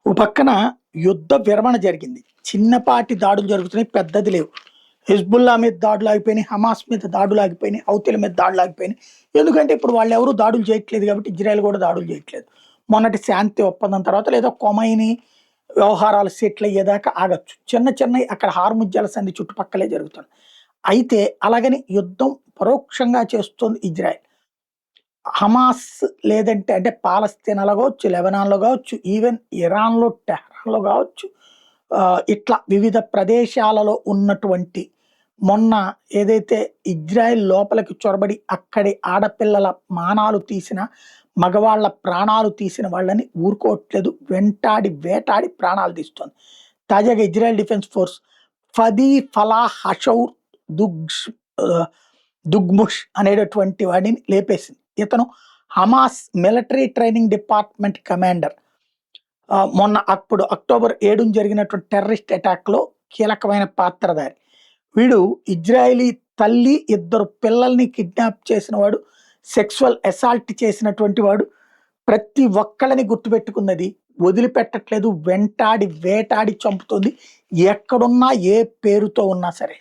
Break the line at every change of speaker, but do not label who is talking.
ఓ పక్కన యుద్ధ విరమణ జరిగింది. చిన్నపాటి దాడులు జరుగుతున్నాయి. పెద్దది లేవు. హిజ్బుల్లా మీద దాడులు ఆగిపోయినాయి. హమాస్ మీద దాడులు ఆగిపోయినాయి. హౌతీల మీద దాడులు ఆగిపోయినాయి. ఎందుకంటే ఇప్పుడు వాళ్ళెవరు దాడులు చేయట్లేదు కాబట్టి ఇజ్రాయెల్ కూడా దాడులు చేయట్లేదు. మొన్నటి శాంతి ఒప్పందం తర్వాత లేదా కొమైనీ వ్యవహారాలు సెటిల్ అయ్యేదాకా ఆగొచ్చు. చిన్న చిన్నయి అక్కడ హార్ముజ్ జలసంధి చుట్టుపక్కలే జరుగుతుంది. అయితే అలాగని యుద్ధం పరోక్షంగా చేస్తోంది ఇజ్రాయెల్. హమాస్ లేదంటే అంటే పాలస్తీనాలో కావచ్చు, లెబనాన్‌లో కావచ్చు, ఈవెన్ ఇరాన్‌లో టెహ్రాన్‌లో కావచ్చు. ఇట్లా వివిధ ప్రదేశాలలో ఉన్నటువంటి మొన్న ఏదైతే ఇజ్రాయెల్ లోపలికి చొరబడి అక్కడి ఆడపిల్లల మానాలు తీసిన, మగవాళ్ళ ప్రాణాలు తీసిన వాళ్ళని ఊరుకోవట్లేదు. వెంటాడి, వేటాడి ప్రాణాలు తీస్తోంది. తాజాగా ఇజ్రాయెల్ డిఫెన్స్ ఫోర్స్ ఫదీ ఫలాహ్ హషౌర్ దుగ్ష్ ఆహ్, దుగ్ముష్ అనేటటువంటి వాడిని లేపేసింది. ఇతను Hamas military training department commander. మొన్న అప్పుడు అక్టోబర్ 7న జరిగినటువంటి టెర్రరిస్ట్ అటాక్‌లో కీలకమైన పాత్రధారి. వీడు ఇజ్రాయేలీ తల్లి, ఇద్దరు పిల్లల్ని కిడ్నాప్ చేసినవాడు, సెక్సువల్ అసాల్ట్ చేసినటువంటి వాడు. ప్రతి ఒక్కళ్ళని గుర్తుపెట్టుకున్నది. వదిలిపెట్టట్లేదు. వెంటాడి, వేటాడి చంపుతుంది. ఎక్కడున్నా, ఏ పేరుతో ఉన్నా సరే.